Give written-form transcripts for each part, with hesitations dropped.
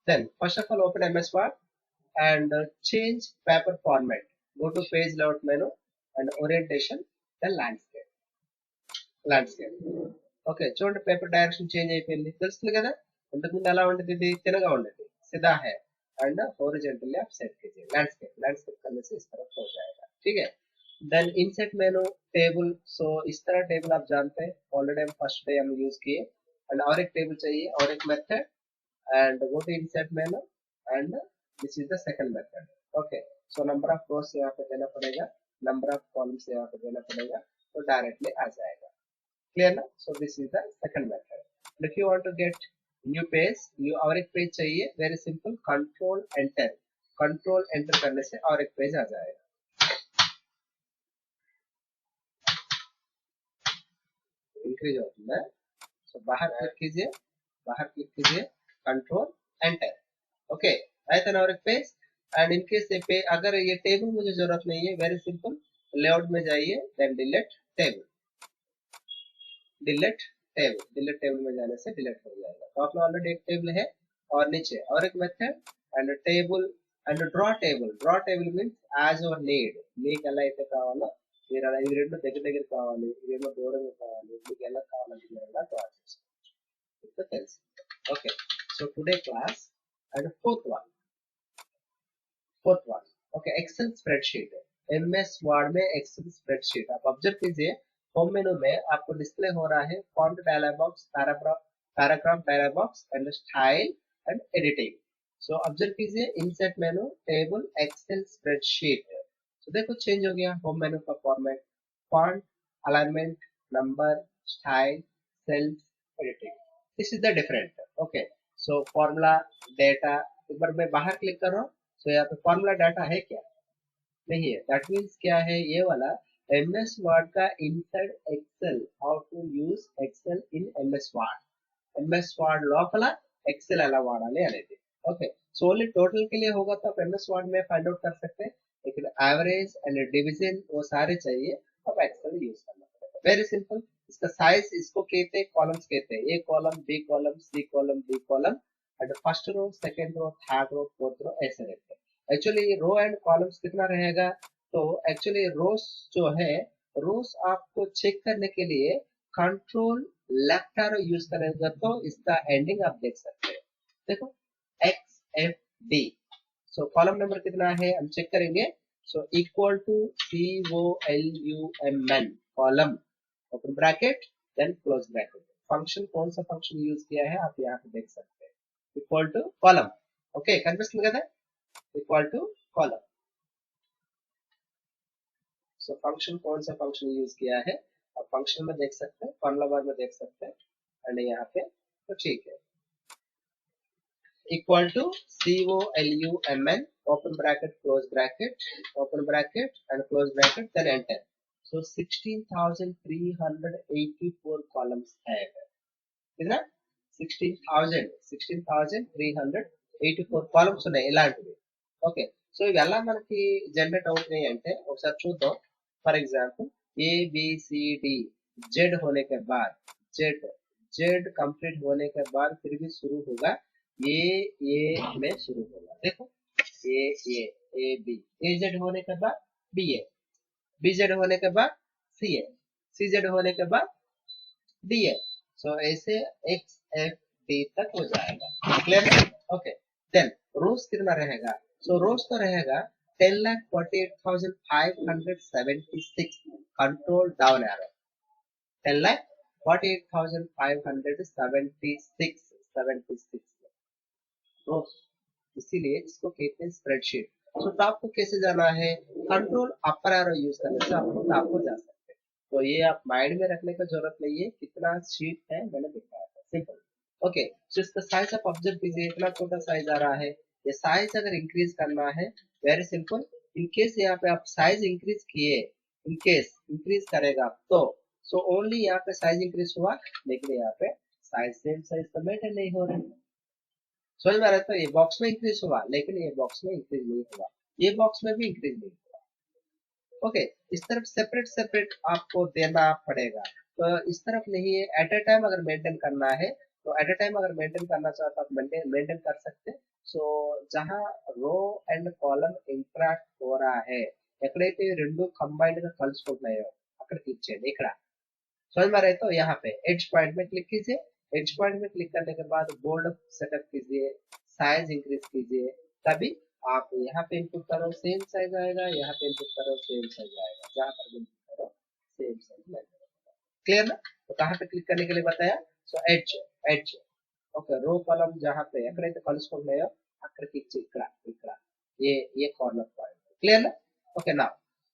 Then first of all open MS Word and change paper format. Go to page layout menu and orientation, then landscape. Okay చూడండి paper direction change అయిపోయింది తెలుస్తుంది కదా ఇంతకుముందు ఎలా ఉండేది ఇది తినగా ఉండేది सीधा है एंड हॉरिजॉन्टली आप सेट कीजिए लैंडस्केप करने से इस तरफ हो जाएगा ठीक है then insert menu table so इस तरह टेबल आप जानते हैं ऑलरेडी हम फर्स्ट डे हम यूज किए एंड और एक टेबल चाहिए और एक method and go to insert menu and this is the second method okay so number of rows यहाँ पे देना पड़ेगा नंबर ऑफ कॉलम्स यहाँ पे देना पड़ेगा तो डायरेक्टली आ जाएगा clear ना so this is the second method and if you want to get new page you और एक पेज चाहिए very simple control enter करने से और एक पेज आ जाएगा इंक्रीज होता है so बाहर क्लिक कीजिए control enter ओके आया था ना और एक पेज एंड इनकेस पे अगर ये टेबल मुझे जरूरत नहीं है very simple लेआउट में जाइए then delete टेबल में जाने से डिलीट हो जाएगा तो आपने ऑलरेडी एक टेबल है और नीचे और एक method and table and draw table means as your need మీకు ఎలా అయితే కావాలో మీరు అలా ఇవి రెండు దగ్గర కావాలి ఇవేమో దూరంగా కావాలి మీకు ఎలా కావాలంటే మీరు ఎలా డ్రా చేసుకోవచ్చు తెలుసు okay so today class and fourth one okay Excel spreadsheet MS Word में एक्सेल स्प्रेडशीट आप ऑब्जर्व कीजिए होम मेनू में आपको डिस्प्ले हो रहा है font dialog box paragraph dialog box and style and editing so observe कीजिए insert menu table Excel spreadsheet तो देखो चेंज हो गया होम मेनू का format font alignment number style cells editing this is the different okay so formula data एक बार मैं बाहर click कर रहा हूँ सो यहाँ पे फॉर्मूला डाटा है क्या नहीं है दैट मीन्स क्या है ये वाला एमएस वर्ड का inside Excel how to use Excel in MS Word లోపల एक्सेल ఎలా వాడాలి అనేది ఓకే సో ఓన్లీ टोटल के लिए होगा तो आप एमएस वर्ड में फाइंड आउट कर सकते हैं लेकिन एवरेज एंड डिवीजन वो सारे चाहिए अब एक्सेल यूज करना पड़ेगा वेरी सिंपल इसका साइज इसको कहते हैं कॉलम्स कहते हैं A column B column C column D column and first row second row third row fourth row ऐसे रहते हैं एक्चुअली रो एंड कॉलम्स कितना रहेगा तो एक्चुअली रोज जो है रोज आपको चेक करने के लिए कंट्रोल लेफ्ट एरो यूज करेंगे तो इसका एंडिंग आप देख सकते हैं देखो X F D so column number कितना है हम चेक करेंगे so equal to COLUMN column open bracket then close bracket function कौन सा फंक्शन यूज किया है आप यहाँ पे देख सकते हैं equal to column okay confusion लगा था equal to column so function कौन सा फंक्शन यूज किया है आप फंक्शन में देख सकते हैं फॉर्मूला बार में देख सकते हैं एंड यहाँ पे तो ठीक है equal to COLUMN open bracket close bracket open bracket and close bracket then enter so 16,384 columns है कितना 16,384 కాలమ్స్ ఉన్నాయి ఇలాంటివి ఓకే సో ఇవి ఎలా మనకి జనరేట్ అవుతున్నాయి అంటే ఒకసారి చూద్దాం for example A B C D Z होने के बाद जेड कंप्लीट होने के बाद फिर भी शुरू होगा ये में शुरू होगा देखो ए बी ए जेड होने के बाद बी जेड होने के बाद सी जेड होने के बाद डी सो ऐसे एक्स एफ डी तक हो जाएगा क्लियर ओके देन रोज कितना रहेगा सो रोज तो रहेगा 10,48,576 कंट्रोल डाउन एरो 10,48,576 रोज इसीलिए इसको कहते हैं स्प्रेडशीट तो आपको कैसे जाना है कंट्रोल अपर एरो यूज करने से आपको जा सकते हैं तो ये आप माइंड में रखने का जरूरत नहीं है कितना शीट है मैंने दिखाया था सिंपल ओके सो इसका साइज आप ऑब्जर्व कीजिए इतना छोटा साइज आ रहा है ये साइज अगर इंक्रीज करना है वेरी सिंपल इनकेस यहाँ पे आप साइज इंक्रीज किए इनकेस इंक्रीज करेगा तो सो ओनली यहाँ पे साइज इंक्रीज हुआ लेकिन यहाँ पे साइज सेम साइज तो मेंटेन नहीं हो रहा समझ में आ रहा है तो ये बॉक्स में इंक्रीज हुआ लेकिन ये बॉक्स में इंक्रीज नहीं हुआ ये बॉक्स में भी इंक्रीज नहीं हुआ ओके इस तरफ सेपरेट आपको देना पड़ेगा तो इस तरफ नहीं है एट ए टाइम अगर मेंटेन करना है तो एट ए टाइम अगर मेंटेन करना चाहो तो आप मेंटेन कर सकते हैं సో జహా రో అండ్ కాలమ్ ఇంటరాక్ట్ हो रहा है ఎక్కడైతే రెండు కంబైన్డ్ గా కలుసుకుంటున్నాయో అక్కడ క్లిక్ చేయండి ఇక్కడ समझ में रहे तो यहाँ पे एज पॉइंट में क्लिक कीजिए एज पॉइंट में क्लिक करने के बाद बोल्ड सेटअप कीजिए साइज इंक्रीज कीजिए तभी आप यहाँ पे इनपुट करो सेम साइज आएगा यहाँ पे इनपुट करो सेम साइज आएगा जहाँ पर भी इनपुट करो सेम साइज मिलेगा क्लियर ना तो कहाँ पे क्लिक करने के लिए बताया so as as okay row column जहाँ पे ఎక్కడైతే కలుసుకుంటున్నాయో అక్కడికి ఇచ్చి ఇక్కడ ఇక్కడ ये कॉर्नर पॉइंट क्लियर ना ओके ना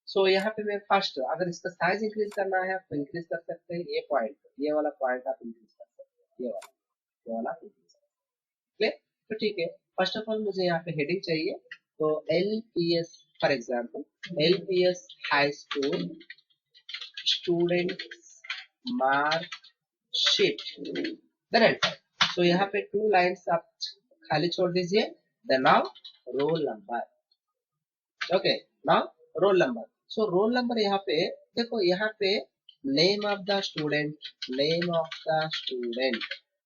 सो यहाँ पे मैं फर्स्ट अगर इसका साइज इंक्रीज करना है आप इंक्रीज कर सकते हैं ये पॉइंट ये वाला पॉइंट आप इंक्रीज कर सकते हैं ये वाला इंक्रीज कर सकते हैं तो ठीक है फर्स्ट ऑफ ऑल मुझे यहाँ पे हेडिंग चाहिए तो LPS for example LPS high school student marksheet then enter तो यहाँ पे 2 लाइन्स आप खाली छोड़ दीजिए the now roll number okay now roll number so roll number यहाँ पे देखो यहाँ पे name of the student name of the student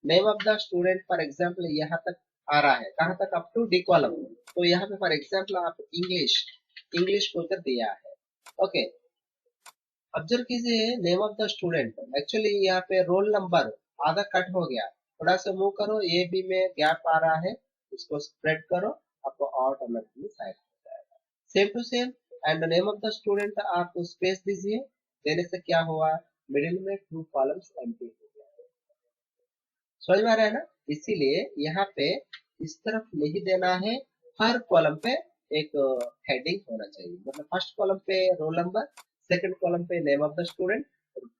name of the student for example यहाँ तक आ रहा है कहाँ तक अप टू डी कॉलम तो यहाँ पे फॉर एग्जांपल आप इंग्लिश इंग्लिश बोलकर दिया है ओके ऑब्जर्व कीजिए name of the student actually यहाँ पे रोल नंबर आधा कट हो गया थोड़ा सा मूव करो ये भी में गैप आ रहा है इसको स्प्रेड करो आपको ऑटोमेटिकली साइड हो जाएगा same to same and name of the student आप स्पेस दीजिए देने से क्या हुआ मिडिल में 2 कॉलम्स एम्प्टी हो गया समझ में आ रहा है ना इसीलिए यहाँ पे इस तरफ नहीं देना है हर कॉलम पे एक हेडिंग होना चाहिए मतलब फर्स्ट कॉलम पे रोल नंबर सेकंड कॉलम पे name of the student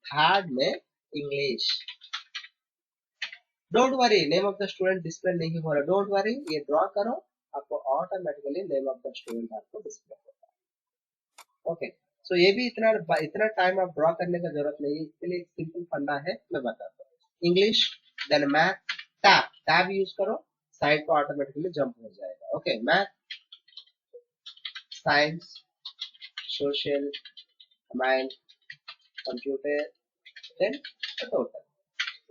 third में English don't worry name of the student display नहीं हो रहा डोंट वरी ये ड्रॉ करो आपको automatically name of the student आपको डिस्प्ले होगा ओके सो ये भी इतना टाइम आप ड्रॉ करने का जरूरत नहीं है इसके लिए सिंपल फंडा है मैं बताता हूँ English then math tab tab use करो साइड को ऑटोमेटिकली जंप हो जाएगा okay math science social mind computer then total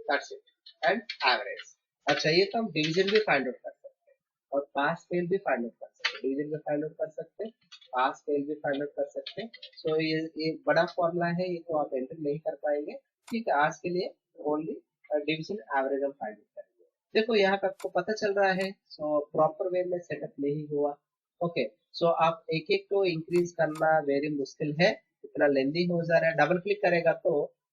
that's it and average अच्छा ये तो हम डिवीजन भी फाइंड आउट कर सकते हैं और पास फेल भी फाइंड आउट कर सकते हैं डिवीजन भी फाइंड आउट कर सकते हैं पास फेल भी फाइंड आउट कर सकते हैं सो ये बड़ा फॉर्मूला है ये तो आप एंटर नहीं कर पाएंगे ठीक है आज के लिए ओनली डिवीजन एवरेज हम फाइंड आउट करेंगे देखो यहाँ पे आपको पता चल रहा है सो प्रॉपर वे में सेटअप नहीं हुआ ओके सो आप एक एक को इंक्रीज करना वेरी मुश्किल है इतना लेंदी हो जा रहा है डबल क्लिक करेगा तो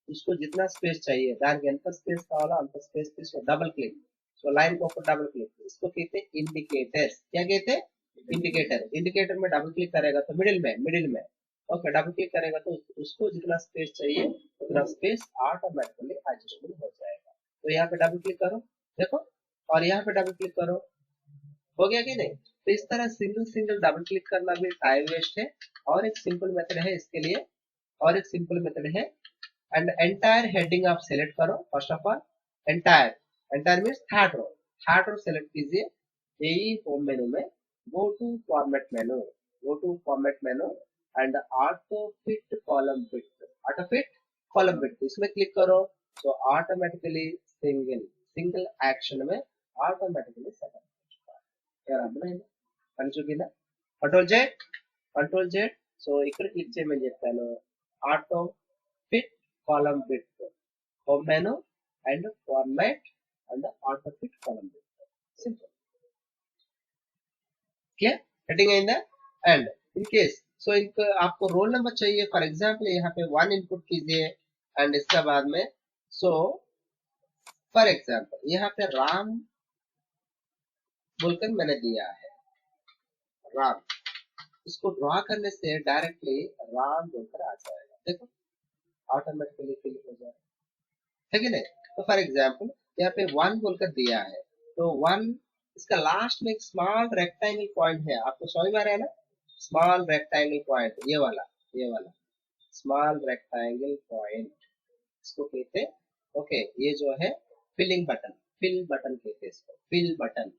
उसको जितना स्पेस चाहिए దానికి ఎంత స్పేస్ కావాలో అంత స్పేస్ తీసుకో डबल क्लिक सो लाइन के ऊपर डबल क्लिक इसको कहते हैं इंडिकेटर्स क्या कहते हैं इंडिकेटर इंडिकेटर में डबल क्लिक करेगा तो मिडिल में ओके डबल क्लिक करेगा तो उसको जितना स्पेस चाहिए उतना स्पेस ऑटोमेटिकली एडजस्टमेंट हो जाएगा तो यहाँ पे डबल क्लिक करो देखो और यहाँ पे डबल क्लिक करो हो गया कि नहीं तो इस तरह सिंगल डबल क्लिक करना भी टाइम वेस्ट है और एक सिंपल मेथड है इसके लिए और एक सिंपल मेथड है एंड एंटायर हेडिंग आप सेलेक्ट करो first of all entire means third row select कीजिए यही होम मेनू में go to format menu and auto fit column fit इसमें क्लिक करो तो ऑटोमेटिकली सिंगल एक्शन में ऑटोमेटिकली सेटअप यार అర్థమైందా పని చూపినా కంట్రోల్ జెడ్ సో ఇక్కడ క్లిక్ చేయమని చెప్పాను auto fit column bit home menu and format and auto fit column bit simple क्या हेडिंग अయిందా एंड इन केस सो इनको आपको रोल नंबर चाहिए फॉर एग्जांपल यहाँ पे 1 इनपुट कीजिए एंड इसके बाद में सो फॉर एग्जांपल यहाँ पे राम बोलकर मैंने दिया है राम इसको ड्रॉ करने से डायरेक्टली राम बोलकर आ जाएगा देखो ऑटोमेटिकली फिल हो जाएगा है कि नहीं तो फॉर एग्जांपल यहाँ पे 1 बोलकर दिया है तो 1 इसका लास्ट में एक स्मॉल रेक्टेंगल पॉइंट है आपको समझ में आ रहा है ना स्मॉल रेक्टेंगल पॉइंट ये वाला स्मॉल रेक्टेंगल पॉइंट इसको कहते हैं ओके ये जो है फिल बटन कहते हैं इसको फिल बटन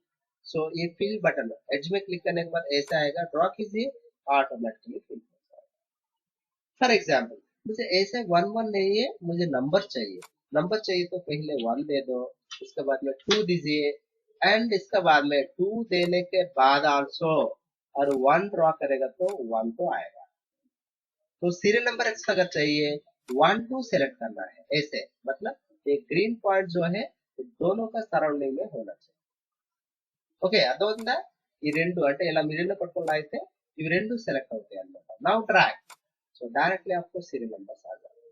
सो ये फिल बटन एज में क्लिक करने के बाद ऐसा आएगा ड्रॉ कीजिए ऑटोमेटिकली फिल हो जाएगा फॉर एग्जांपल मुझे ऐसे 1 नहीं है मुझे नंबर चाहिए तो पहले 1 दे दो उसके बाद में 2 दीजिए एंड इसके बाद में 2 देने के बाद आल्सो और 1 ड्रॉ करेगा तो 1 तो आएगा। तो सीरियल नंबर एक्स अगर चाहिए 1 2 सेलेक्ट करना है ऐसे, मतलब ये ग्रीन पॉइंट जो है दोनों का सराउंडिंग में होना चाहिए। ఓకే అర్థమవుతుందా? ఈ రెండు అంటే ఇలా మిడిల్ పట్టుకొని లాగితే ఇవి రెండు సెలెక్ట్ అవుతాయి అన్నమాట. నౌ డ్రాగ్ సో डायरेक्टली आपको सीरियल नंबर आ जाएगा.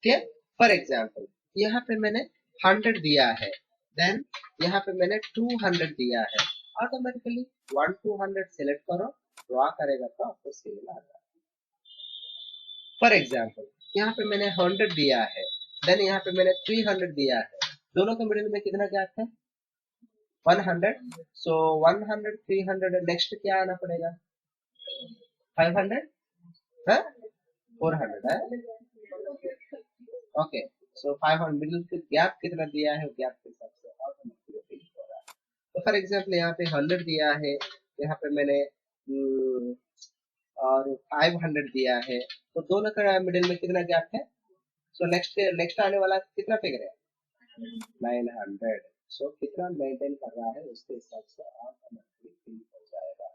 क्लियर? फॉर एग्जांपल यहाँ पे मैंने 100 दिया है, देन यहाँ पे मैंने 200 दिया है, ऑटोमेटिकली 1 to 100 सेलेक्ट करो, ड्रॉ करेगा तो आपको सीरियल आ जाएगा. फॉर एग्जांपल यहाँ पे मैंने 100 दिया है, देन यहाँ पे मैंने 300 दिया है, दोनों के मिडिल में कितना गैप है 100. सो 100 300 नेक्स्ट क्या आना पड़ेगा 500 है 400 है. ओके सो 500 मिडिल के गैप कितना दिया है गैप के हिसाब से ऑटोमेटिकली फिल हो रहा है. तो फॉर एग्जांपल यहाँ पे 100 दिया है, यहाँ पे मैंने और 500 दिया है, तो दोनों का मिडिल में कितना गैप है. सो नेक्स्ट आने वाला कितना फिगर है 900. सो कितना मेंटेन कर रहा है उसके हिसाब से ऑटोमेटिकली फिल हो जाएगा.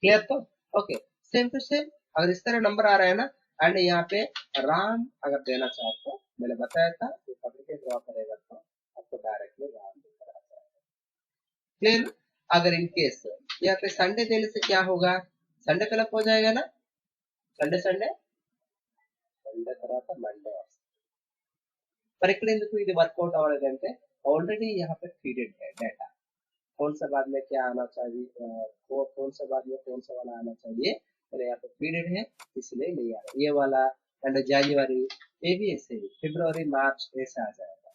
क्लियर? तो ओके सेम टू सेम अगर इस तरह नंबर आ रहा है ना एंड यहाँ पे राम अगर देना चाहते हो, मैंने बताया था तो पकड़ के ड्रॉ करेगा तो आपको डायरेक्टली राम दिख रहा है. क्लियर? अगर इन केस यहाँ पे संडे देने से क्या होगा, संडे कलप हो जाएगा ना, संडे संडे संडे తర్వాత మండే వస్తుంది. पर ఇక్కడ ఎందుకు ఇది వర్కౌట్ అవ్వలేదంటే ऑलरेडी यहाँ पे फीडेड है डाटा, कौन सा बाद में क्या आना चाहिए, कौन सा बाद में कौन सा वाला आना चाहिए, मैंने यहाँ पे फीडेड है इसलिए नहीं आ रहा ये वाला. एंड जनवरी ये भी ऐसे ही, फरवरी मार्च ऐसा आ जाएगा.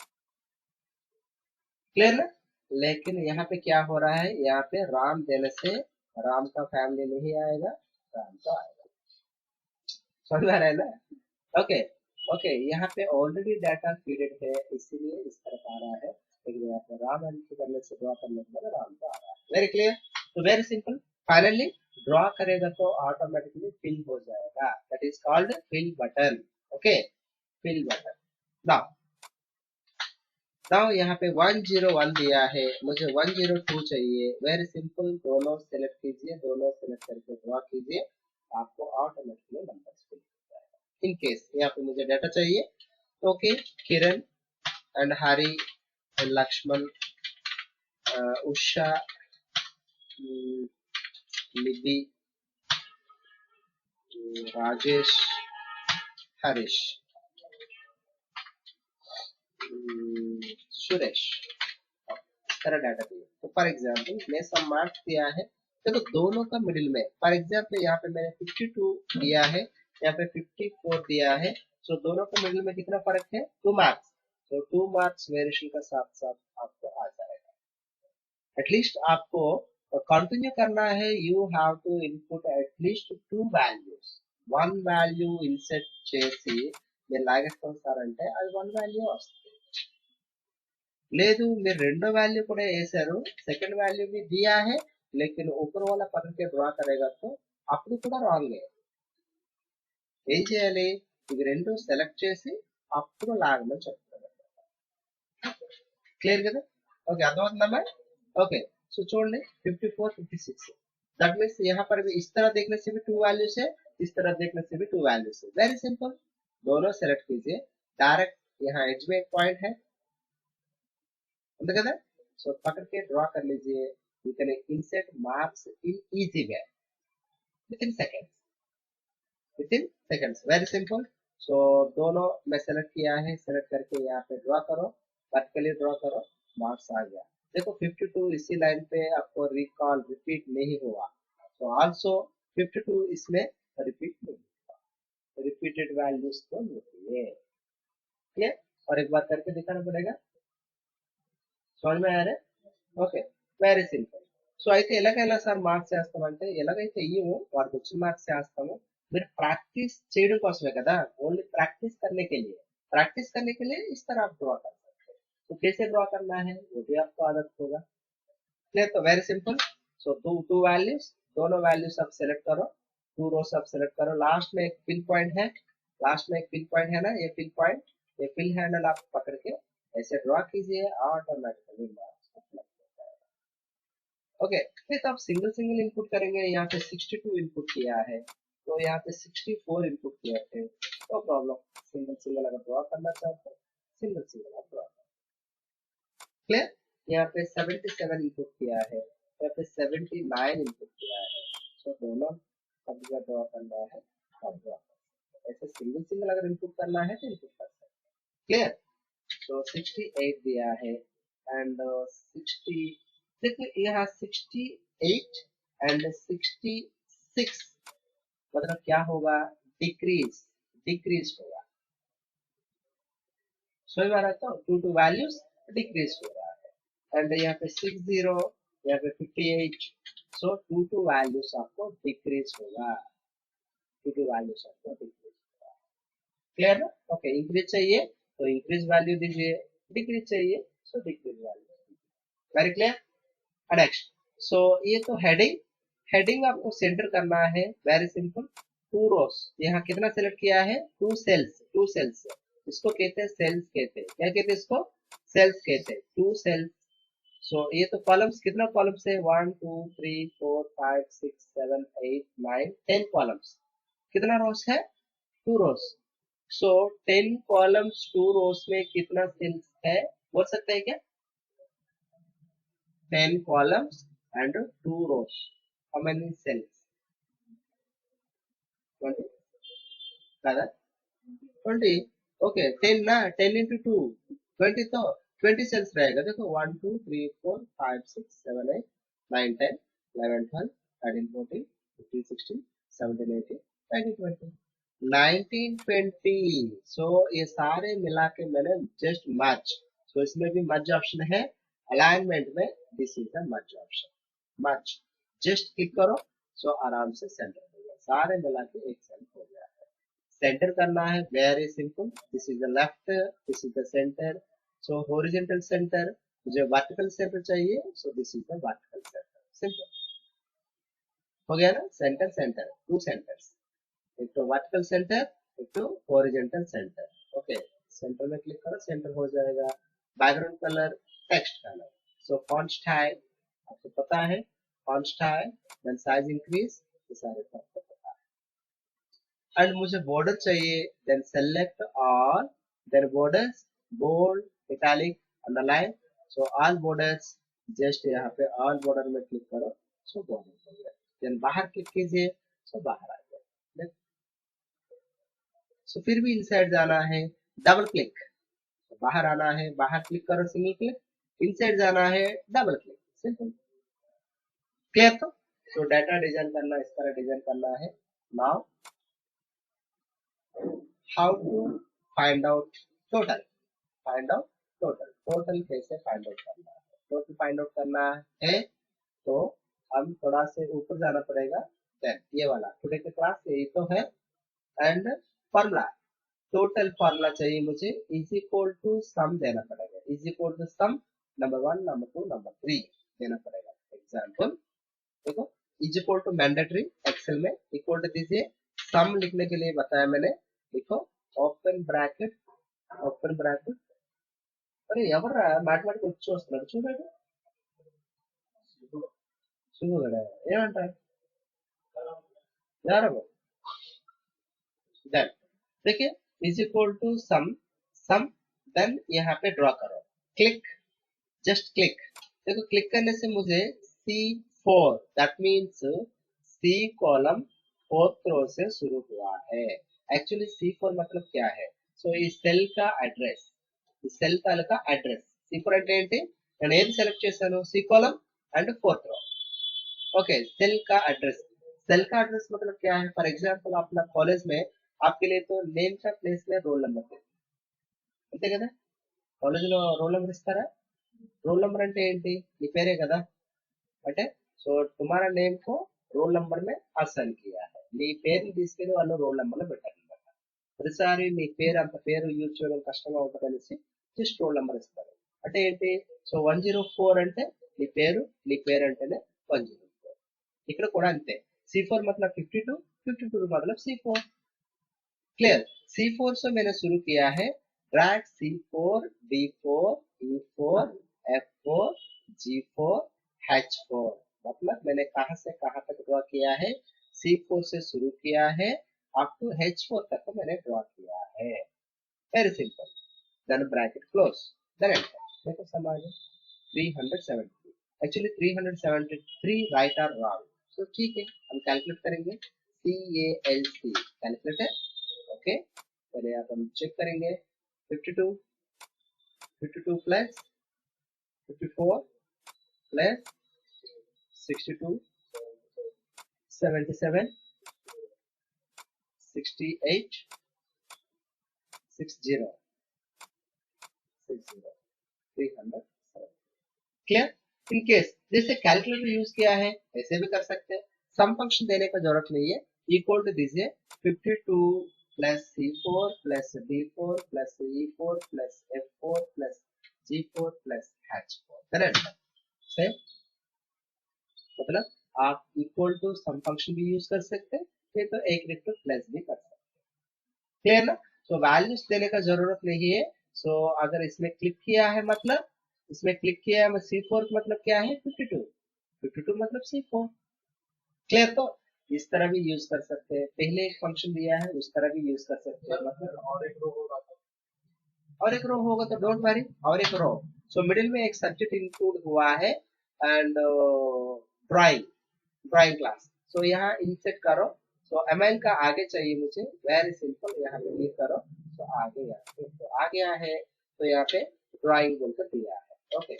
क्लियर ना? लेकिन यहाँ पे क्या हो रहा है, यहाँ पे राम देने से राम का फैमिली नहीं आएगा, राम तो आएगा. समझ में आ रहा है ना? ओके ओके यहाँ पे ऑलरेडी डाटा फीडेड है इसीलिए इस तरह आ रहा है, लेकिन यहाँ पे राम एंट्री करने से ड्रॉ करने के बाद राम तो आ रहा है. Very clear? तो वेरी सिंपल. फाइनली ड्रॉ करेगा तो ऑटोमेटिकली फिल हो जाएगा, that is called fill button. Okay fill button. Now now यहाँ पे 101 दिया है, मुझे 102 चाहिए. वेरी सिंपल, दोनों सेलेक्ट कीजिए, दोनों सेलेक्ट करके ड्रॉ कीजिए, आपको ऑटोमेटिकली नंबर फिल हो जाएगा. इन केस यहाँ पे मुझे डाटा चाहिए, okay Kiran and Hari and Lakshman Usha Nidhi Rajesh Harish Suresh इस तरह डाटा दिए. तो फॉर एग्जांपल मैं सब मार्क्स दिया है, देखो दोनों का मिडिल में फॉर एग्जांपल यहाँ पे मैंने 52 दिया है, यहाँ पे 54 दिया है, सो दोनों का मिडिल में कितना फर्क है 2 मार्क्स. तो 2 मार्क्स वेरिएशन का साथ साथ आपको आ जाएगा. एटलीस्ट आपको कंटिन्यू करना है, you have to input at least 2 values. 1 value insert చేసి మీరు లాగేసుకుంటారంటే అది 1 వాల్యూ వస్తుంది. లేదు మీరు రెండో వాల్యూ కూడా వేసారు, సెకండ్ వాల్యూ भी दिया है लेकिन ऊपर वाला पकड़ के ड्रॉ करेगा तो అప్పుడు కూడా రాంగ్. ఏం చేయాలి, ఇవి రెండు సెలెక్ట్ చేసి అప్పుడు లాగమని చెప్తారు. క్లియర్ కదా? ఓకే అర్థమవుతుందమ్మా? ఓకే सो చూడండి 54 56 दैट मींस यहाँ पर भी इस तरह देखने से भी 2 वैल्यूज है, इस तरह देखने से भी 2 वैल्यूज है. वेरी सिंपल, दोनों सेलेक्ट कीजिए, डायरेक्ट यहाँ एज में एक पॉइंट है अंदर కదా, सो पकड़ के ड्रॉ कर लीजिए. You can insert marks in easy way with in seconds. Very simple. So दोनों मैं सेलेक्ट किया है, सेलेक्ट करके यहाँ पे ड्रॉ करो, वर्टिकली ड्रॉ करो, मार्क्स आ गया. देखो 52 इसी लाइन पे आपको रिकॉल रिपीट नहीं हुआ, तो आल्सो 52 इसमें रिपीट नहीं हुआ, रिपीटेड वैल्यूज तो नहीं है. क्लियर? और एक बार करके दिखाना पड़ेगा. समझ में आ रहा है? Okay very simple. సో అయితే ఎలాగైనా సార్ మార్క్స్ చేస్తామంటే ఎలాగైతే ఇయ్యము వాడికి వచ్చిన మార్క్స్ చేస్తాము, మీరు ప్రాక్టీస్ చేయడం కోసమే కదా, ఓన్ली प्रैक्टिस करने के लिए इस तरह आप ड्रॉ कर सकते हैं. तो कैसे ड्रॉ करना है वो भी आपको आदत होगा. क्लियर? तो वेरी सिंपल. सो टू वैल्यूज, दोनों वैल्यूज आप सेलेक्ट करो, 2 रोज आप सेलेक्ट करो, लास्ट में एक फिल पॉइंट है, लास्ट में एक फिल पॉइंट है ना, ये फिल पॉइंट, ये फिल हैंडल आप पकड़ के ऐसे ड्रॉ कीजिए, ऑटोमेटिकली ओके, नहीं तो आप सिंगल सिंगल इनपुट करेंगे। यहाँ पे 62 इनपुट किया है, तो यहाँ पे 64 इनपुट किए थे, नो प्रॉब्लम। सिंगल सिंगल अगर ड्रॉ करना चाहते हैं, सिंगल सिंगल आप ड्रॉ। क्लियर। यहाँ पे 77 इनपुट किया है, यहाँ पे 79 इनपुट किया है, तो दोनों अब ड्रॉ करना है, अब ड्रॉ ऐसे सिंगल सिंगल अगर इनपुट करना है तो इनपुट कर सकते हैं। क्लियर। तो 68 दिया है एंड 60, देखिए यहाँ 68 एंड 66 मतलब क्या होगा, डिक्रीज, डिक्रीज होगा। समझ में आ रहा है? तो टू वैल्यूज डिक्रीज हो रहा है एंड यहाँ पे 60, यहाँ पे 58, सो टू वैल्यूज आपको डिक्रीज होगा, टू वैल्यूज आपको डिक्रीज होगा। क्लियर ना? ओके, इंक्रीज चाहिए तो इंक्रीज वैल्यू दीजिए, डिक्रीज चाहिए so decrease value. Very clear. Next, so ये तो हेडिंग, हेडिंग आपको सेंटर करना है, वेरी सिंपल। टू रोज, यहाँ कितना सेलेक्ट किया है, टू सेल्स, टू सेल्स, इसको कहते हैं सेल्स कहते हैं, क्या कहते हैं इसको, सेल्स कहते हैं, टू सेल्स। सो ये तो कॉलम्स, कितना कॉलम्स है, 1 2 3 4 5 6 7 8 9 10 कॉलम्स। कितना रोज है, टू रोज। सो 10 कॉलम्स 2 रोज में कितना सेल्स है, बोल सकते हैं क्या, 10 columns and 2 rows. How many cells? 20. Brother? 20. Okay, 10 ना, 10 into 2, 20 तो 20 cells रहेगा। देखो 1 2 3 4 5 6 7 8 9 10 11 12 13 14 15 16 17 18 19 20 19 20। सो ये सारे मिला के मैंने जस्ट मर्ज, सो इसमें भी मर्ज ऑप्शन है, अलाइनमेंट में this is the merge option, merge. Just click करो, सो आराम से सेंटर हो गया, सारे मिला के एक सेंटर हो गया है। सेंटर करना है, very simple, this is the left, this is the centre, so horizontal centre, मुझे वर्टिकल सेंटर चाहिए, so this is the vertical centre. Simple हो गया ना, सेंटर सेंटर, टू सेंटर्स, एक तो वर्टिकल सेंटर, एक तो हॉरिजॉन्टल सेंटर। ओके, सेंटर में क्लिक करो, सेंटर हो जाएगा। Background colour, text colour, so font style आपको पता है, font style, then size increase, ये सारे आपको पता है। एंड मुझे बॉर्डर चाहिए, then select all, then borders, bold italic underline, so all borders, just यहाँ पे ऑल बॉर्डर में क्लिक करो, सो बॉर्डर हो गया। देन बाहर क्लिक कीजिए, सो बाहर आ जाए। सो फिर भी इनसाइड जाना है, डबल क्लिक, बाहर आना है, बाहर क्लिक करो सिंगल क्लिक, इनसाइड जाना है, डबल क्लिक, सिंपल। क्लियर। तो डाटा डिजाइन करना, इस तरह डिजाइन करना है। Now how to find out total, find out total, total कैसे फाइंड आउट करना है, टोटल फाइंड आउट करना है तो हम थोड़ा से ऊपर जाना पड़ेगा। देन ये वाला टुडे के क्लास यही तो है, एंड फॉर्मूला, टोटल फॉर्मूला चाहिए मुझे, इज इक्वल टू सम देना पड़ेगा, is equal to sum number 1 number 2 number 3 देना पड़ेगा। एग्जांपल देखो, is equal to mandatory, Excel में इक्वल टू दीजिए, सम लिखने के लिए बताया मैंने, लिखो ओपन ब्रैकेट, ओपन ब्रैकेट, अरे ఎవరు మ్యాథమెటిక్స్ వచ్చి వస్తున్నాడు చూడండి, शुरू కదా ఏమంటారు यार। देन देखिए, is equal to sum, sum, then यहाँ पे ड्रॉ करो, क्लिक, जस्ट क्लिक। देखो क्लिक करने से मुझे C4, that means C column 4th row से शुरू हुआ है। एक्चुअली C4 मतलब क्या है, सो इस सेल का एड्रेस, इस सेल का एड्रेस C4 అంటే ఏంటి, నేను ఏది సెలెక్ట్ చేశాను, C column and 4th row. Okay, cell का एड्रेस, सेल का एड्रेस मतलब क्या है, फॉर एग्जांपल अपना कॉलेज में आपके लिए तो नेम का प्लेस में रोल नंबर అంతే కదా, కాలేజీలో రోల్ నెంబర్ ఇస్తారా, रोल नंबर అంటే ఏంటి, నీ పేరే కదా, అంటే సో तुम्हारा नेम को रोल नंबर में అసైన్ किया है, నీ పేరుని తీసుకెళ్లి వాళ్ళు రోల్ నెంబర్ లో పెట్టారన్నమాట। ప్రతిసారి నీ పేరు అంత పేరు యూజ్ చేయడం కష్టంగా ఉంటుందనేసి జస్ట్ రోల్ నెంబర్ ఇస్తారు, అంటే ఏంటి, సో 104 అంటే నీ పేరు అంటేనే 104। ఇక్కడ కూడా అంతే, C4 मतलब 52, 52 मतलब C4। क्लियर। C4 से मैंने शुरू किया है, drag C4 D4 E4 F4 G4 H4, मतलब मैंने कहां से कहां तक ड्रॉ किया है, C4 से शुरू किया है अप टू H4 तक मैंने ड्रॉ किया है। Very simple. Then bracket close, then enter. देखो समझ 373, एक्चुअली 373 राइट और रॉन्ग, तो ठीक है हम कैलकुलेट करेंगे। CALC calculator, okay. पहले आप हम चेक करेंगे 52 plus 54 plus 62 77 68 60 300। Clear. In case जैसे कैलकुलेटर यूज किया है ऐसे भी कर सकते हैं, सम फंक्शन देने का जरूरत नहीं है। इक्वल टू दीजिए 52 plus C4 plus D4 plus E4 plus F4 plus G4 plus H4, correct से। मतलब आप इक्वल टू सम फंक्शन भी यूज कर सकते हैं, फिर तो एक रिक्त प्लस भी कर सकते हैं। क्लियर ना। सो वैल्यूज देने का जरूरत नहीं है। सो अगर इसमें क्लिक किया है मतलब इसमें क्लिक किया है C4 मतलब क्या है 52, 52 मतलब C4। क्लियर। तो इस तरह भी यूज कर सकते हैं, पहले एक फंक्शन दिया है उस तरह भी यूज कर सकते हैं। मतलब और एक रो होगा तो डोंट वरी, और एक रो। सो मिडिल में एक सब्जेक्ट इंक्लूड हुआ है एंड ड्राइंग, ड्राइंग क्लास। सो यहाँ इंसेट करो। सो एमएल का आगे चाहिए मुझे, वेरी सिंपल, यहाँ पे क्लिक करो। तो आगे यहाँ पे तो आ गया है, तो यहाँ पे ड्राइंग बोलकर दिया है, ओके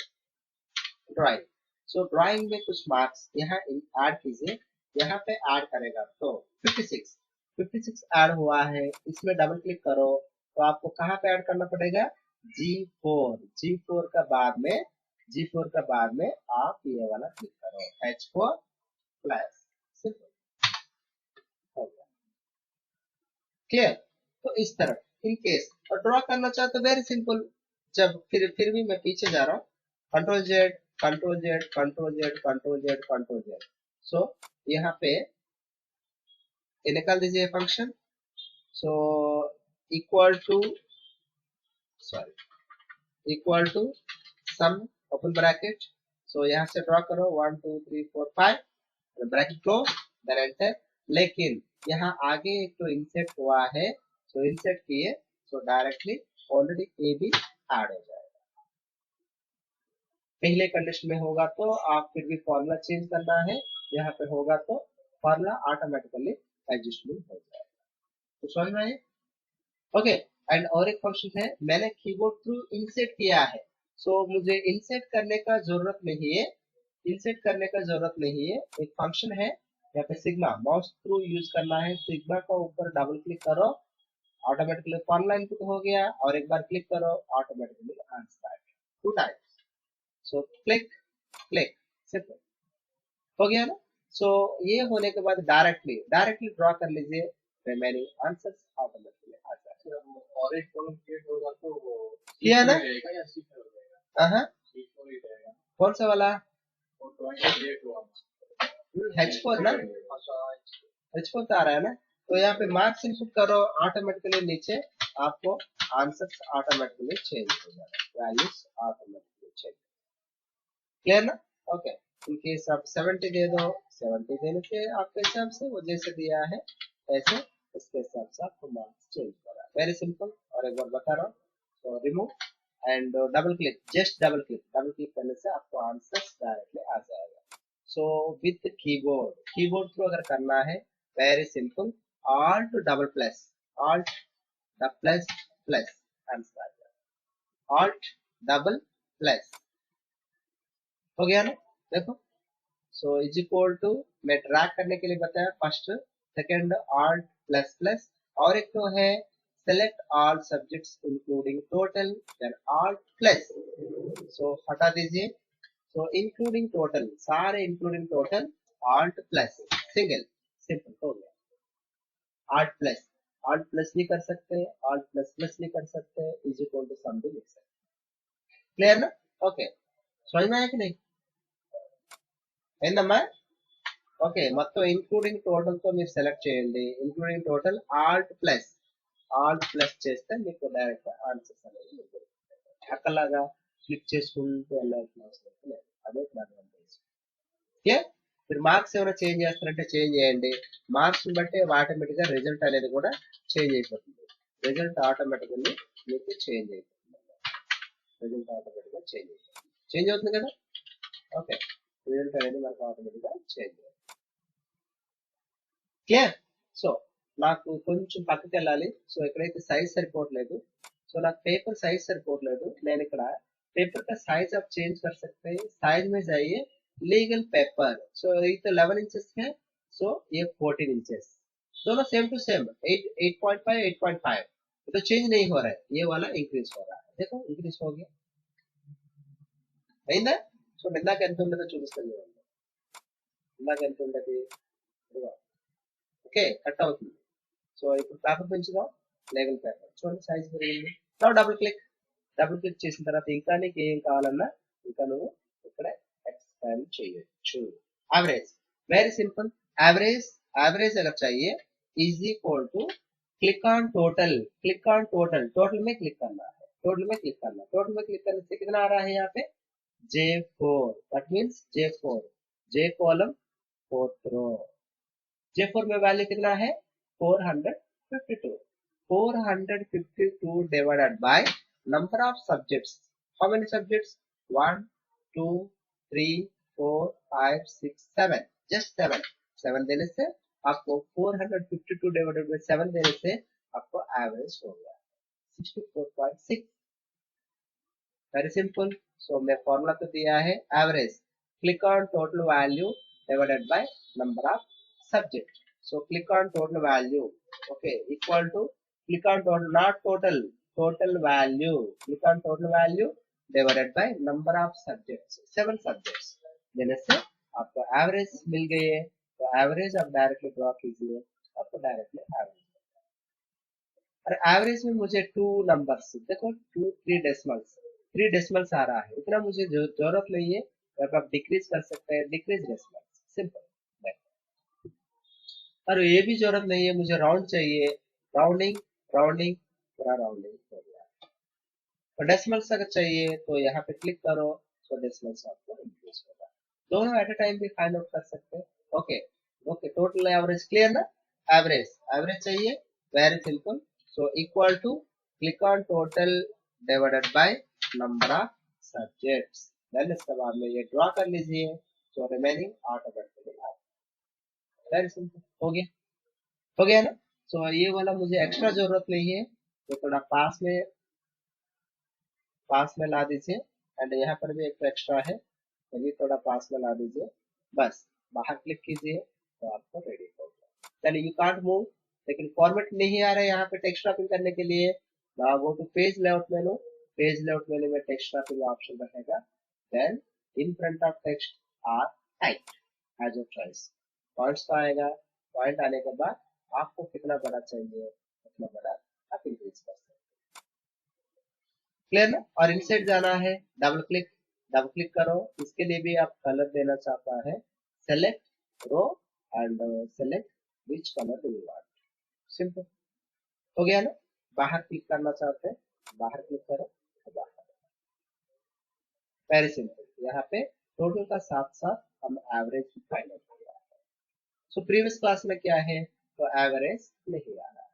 ड्राइंग। सो ड्राइंग में कुछ मार्क्स यहाँ ऐड कीजिए, यहाँ पे ऐड करेगा तो 56 ऐड हुआ है। इसमें डबल क्लिक करो तो आपको कहाँ पे ऐड करना पड़ेगा, G4 का बाद में, G4 का बाद में आप ये वाला क्लिक करो H4 प्लस, सिंपल हो गया। क्लियर। तो इस तरह इन केस और ड्रॉ करना चाहे तो वेरी सिंपल। जब फिर भी मैं पीछे जा रहा हूँ, control Z control Z control Z control Z control Z. So यहाँ पे ये निकाल दीजिए function. So equal to equal to sum open bracket. So यहाँ से ड्रॉ करो 1 2 3 4 5 ब्रैकेट क्लोज, देन एंटर। लेकिन यहाँ आगे एक तो इंसेट हुआ है, सो इंसेट किए, सो डायरेक्टली ऑलरेडी ए भी ऐड हो जाएगा। पहले कंडीशन में होगा तो आप फिर भी फॉर्मूला चेंज करना है, यहाँ पे होगा तो फॉर्मूला ऑटोमेटिकली एडजस्टमेंट हो जाएगा। तो समझ में आए, ओके। एंड और एक फंक्शन है, मैंने कीबोर्ड थ्रू इंसेट किया है। सो मुझे इंसेट करने का जरूरत नहीं है, इंसेट करने का जरूरत नहीं है। एक फंक्शन है यहाँ पे सिग्मा, माउस थ्रू यूज करना है। सिग्मा का ऊपर डबल क्लिक करो, ऑटोमेटिकली फॉर्मूला इनपुट हो गया, और एक बार क्लिक करो automatically answer two times. So click click, simple हो गया ना। सो ये होने के बाद डायरेक्टली ड्रॉ कर लीजिए, रिमेनिंग आंसर्स ऑटोमेटिकली आ जाएगा। और एक कॉलम क्रिएट होगा तो वो किया ना, हाँ कौन सा वाला H4 ना, H4 तो आ रहा है ना। तो यहाँ पे मार्क्स इनपुट करो, ऑटोमेटिकली नीचे आपको आंसर्स ऑटोमेटिकली चेंज हो जाएगा, वैल्यूज ऑटोमेटिकली चेंज। क्लियर ना, ओके। इनकेस आप 70 दे दो, 70 देने से आपके हिसाब से वो जैसे दिया है ऐसे इसके हिसाब से आपको मार्क्स चेंज करा, वेरी सिंपल। और एक बार बता रहा हूँ, तो remove and double click, just double click करने से आपको आंसर्स डायरेक्टली आ जाएगा। सो विथ कीबोर्ड थ्रू अगर करना है, very simple, alt double plus, alt plus plus, answer आ जाएगा, ऑल्ट डबल प्लस, हो गया ना। देखो, सो इज इक्वल टू, मैं ड्रैग करने के लिए बताया first, second alt plus plus, और एक तो है select all subjects including total, then alt plus. So हटा दीजिए, सो इंक्लूडिंग टोटल, सारे including total, alt plus single, simple हो गया। ऑल्ट प्लस भी कर सकते हैं, ऑल्ट प्लस प्लस भी कर सकते हैं, इज इक्वल टू सम भी लिख सकते हैं। क्लियर ना, ओके। समझ में आया कि नहीं, ఏందమ్మా, ఓకే మొత్తం ఇంక్లూడింగ్ టోటల్ తో మీరు సెలెక్ట్ చేయండి, ఇంక్లూడింగ్ టోటల్ ఆల్ట్ ప్లస్ చేస్తే మీకు డైరెక్ట్ ఆన్సర్స్ అనేది మీకు దొరుకుతాయి. అక్కలాగా క్లిక్ చేసుకుంటూ వెళ్ళాల్సిన అవసరం లేదు, అదే అడ్వాంటేజ్. ఓకే. మీరు మార్క్స్ ఏమైనా చేంజ్ చేస్తారంటే చేంజ్ చేయండి. మార్క్స్ బట్టి ఆటోమేటిక్ గా రిజల్ట్ అనేది కూడా చేంజ్ అయిపోతుంది. రిజల్ట్ ఆటోమేటికల్లీ మీకు చేంజ్ అయిపోతుంది. రిజల్ట్ ఆటోమేటిక్ గా చేంజ్ అవుతుంది కదా. ఓకే, రిజల్ట్ అనేది మనకు ఆటోమేటిక్ గా చేంజ్ అవుతుంది. క్లియర్. సో నాకు కొంచెం పక్కకి వెళ్ళాలి. సో ఇక్కడైతే సైజ్ సరిపోవట్లేదు. సో నాకు పేपर साइज సరిపోవట్లేదు. నేను ఇక్కడ पेपर का साइज आप चेंज कर सकते हैं. साइज में जाइए, लीगल पेपर. सो ये तो 11 इंचेस है, सो ये 14 इंचेस, दोनों सेम टू सेम 8.5 8.5. ये तो चेंज नहीं हो रहा है, ये वाला इंक्रीज हो रहा है. देखो इंक्रीज हो गया అయిందా. సో ఇందాక ఎంత ఉండదో చూపిస్తాను చూడండి. ఇందాక ఎంత ఉండదు. ఓకే, కట్ అవుతుంది. సో ఇప్పుడు పేపర్ పెంచుదాం. లీగల్ పేపర్ చూడండి, సైజ్ పెరిగింది. నా డబుల్ క్లిక్ చేసిన తర్వాత ఇంకా నీకు ఏం కావాలన్నా ఇంకా నువ్వు ఇక్కడ एक्सपेंड చేయొచ్చు. Average very simple. एवरेज अगर चाहिए is equal to click on total. Total में क्लिक करना है. टोटल में क्लिक करने से कितना आ रहा है यहाँ पे J4. That means J4, J column 4th row. J4 में वैल्यू कितना है 452 divided by number of subjects. How many subjects? 1 2 3 4 5 6 7. just 7 देने से आपको 452 डिवाइडेड बाय 7 देने से आपको एवरेज हो गया 64.6. Very simple. सो मैं फॉर्मूला तो दिया है average. Click on total value divided by number of subject. So click on total value, okay, equal to click on total, not total value. click on total value divided by number of subjects, 7 subjects. देने से आपको average मिल गई है. तो average आप directly draw कीजिए, आपको directly average. और एवरेज में मुझे 2 नंबर्स देखो 3 डेसिमल्स आ रहा है. इतना मुझे जरूरत नहीं है. आप डिक्रीज कर सकते हैं, डिक्रीज डेसिमल्स, सिंपल. और ये भी जरूरत नहीं है, मुझे राउंड चाहिए. राउंडिंग पूरा राउंडिंग हो गया. तो डेसिमल्स अगर चाहिए तो यहाँ पे क्लिक करो, तो डेसिमल्स आपको इंक्रीज होगा. दोनों एट अ टाइम भी फाइंड आउट कर सकते हैं. ओके, टोटल एवरेज क्लियर ना. एवरेज चाहिए, very simple. So equal to click on total divided by number of subjects. Then इसके बाद में ये ड्रॉ कर लीजिए. तो रिमेनिंग ऑटोमेटिकली वेरी सिंपल हो गया ना. सो ये वाला मुझे एक्स्ट्रा जरूरत नहीं है, तो थोड़ा पास में ला दीजिए. एंड यहाँ पर भी एक एक्स्ट्रा है, तो भी थोड़ा पास में ला दीजिए. बस बाहर क्लिक कीजिए तो आपको रेडी हो गया. चलिए यू कांट मूव, लेकिन फॉर्मेट नहीं आ रहा है यहाँ पे टेक्स्ट ड्रॉपिंग करने के लिए. Go to page layout menu. में टेक्स्ट ड्रॉपिंग ऑप्शन रहेगा. Then in front of text are height as your choice. Points तो आएगा. पॉइंट आने के बाद आपको कितना बड़ा चाहिए उतना बड़ा आप इंक्रीज कर सकते हैं. क्लियर ना. और इनसाइड जाना है, डबल क्लिक करो. इसके लिए भी आप कलर देना चाहता है, select row and select which colour do you want. Simple हो गया ना. बाहर क्लिक करना चाहते हैं, बाहर क्लिक करो, बाहर. Very simple. यहाँ पे टोटल का साथ साथ हम एवरेज फाइंड आउट किया है. सो प्रीवियस क्लास में क्या है, तो एवरेज नहीं आ रहा है,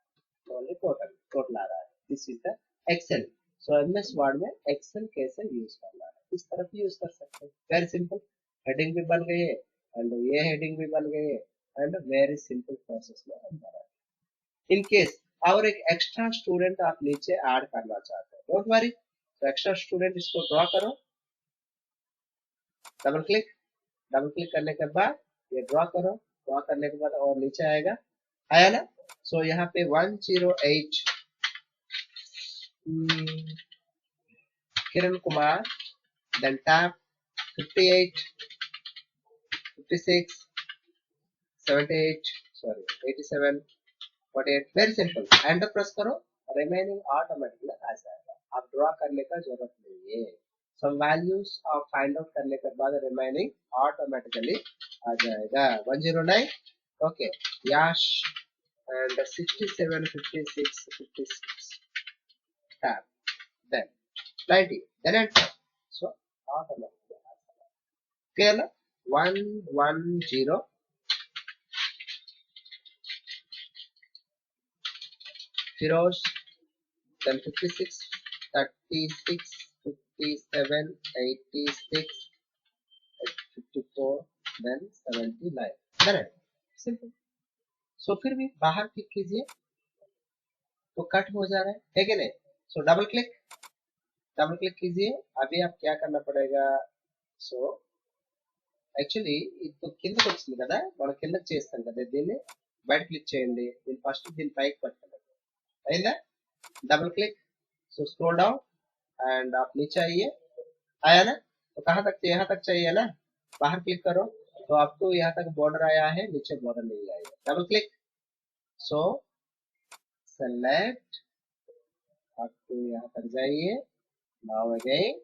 ओनली टोटल आ रहा है. This is the Excel. So MS Word में एक्सेल कैसे यूज करना है, इस तरफ यूज कर सकते हैं. Very simple. हेडिंग भी बन गई है एंड ये हेडिंग भी बन गई है एंड वेरी सिंपल प्रोसेस में हम कर रहे हैं. इन केस और एक एक्स्ट्रा स्टूडेंट आप नीचे ऐड करना चाहते हैं, डोंट वरी. तो एक्स्ट्रा स्टूडेंट इसको ड्रॉ करो. डबल क्लिक करने के बाद ये ड्रॉ करो. ड्रॉ करने के बाद और नीचे आएगा ना. सो यहाँ पे 108 Kiran Kumar, then tap 58 56 78 sorry 87 48. Very simple. Enter press करो, रिमेनिंग ऑटोमेटिकली आ जाएगा. आप ड्रॉ करने का जरूरत नहीं है. सम वैल्यूज आप फाइंड आउट करने के बाद रिमेनिंग ऑटोमेटिकली आ जाएगा. 109 okay. Yash and 67 56 56 tab, then 90, then enter. So automatically clear ना. 110 Firoz, then 56, 36, 57, 86, 54, then 79. Correct. Simple. So फिर भी बाहर क्लिक कीजिए तो कट हो जा रहा है कि नहीं? सो डबल क्लिक कीजिए. अभी आप क्या करना पड़ेगा? సో యాక్చువల్లీ ఇది కిందకి వచ్చింది కదా, మనం కిందకి చేస్తాం కదా, దీన్ని బయట క్లిక్ చేయండి. దీన్ని ఫస్ట్ దీన్ని పైకి పట్టుకోండి. अइंदा? Double click. So scroll down and आप नीचे आइए. आया ना? तो कहाँ तक? यहाँ तक चाहिए ना? बाहर क्लिक करो तो आपको यहाँ तक बॉर्डर आया है, नीचे बॉर्डर नहीं आएगा. Double click. सो सेलेक्ट, आपको यहाँ तक जाइए. Now again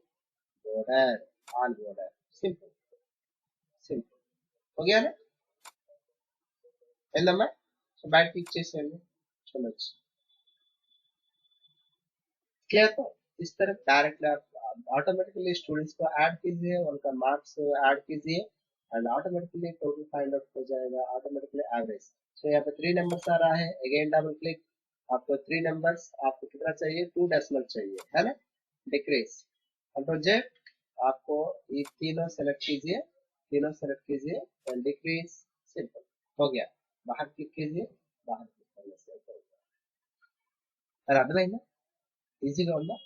border, all border. Simple simple हो गया ना? अइंदమ్మా? సో బయట క్లిక్ చేసేయండి. చూడొచ్చు. क्लियर? तो इस तरह डायरेक्टली आप ऑटोमेटिकली स्टूडेंट्स को ऐड कीजिए, उनका मार्क्स ऐड कीजिए and automatically total find out हो जाएगा, ऑटोमेटिकली एवरेज. सो यहाँ पे 3 नंबर्स आ रहा है. Again double click. आपको 3 नंबर्स, आपको कितना चाहिए? 2 डेसिमल चाहिए, है ना? डिक्रीज. Control Z. आपको ये तीनों सेलेक्ट कीजिए, तीनों सेलेक्ट कीजिए एंड डिक्रीज. सिंपल हो गया. बाहर क्लिक कीजिए, बाहर क्लिक करने से हो गया. अर्थమైందా? ఈజీగా ఉందా?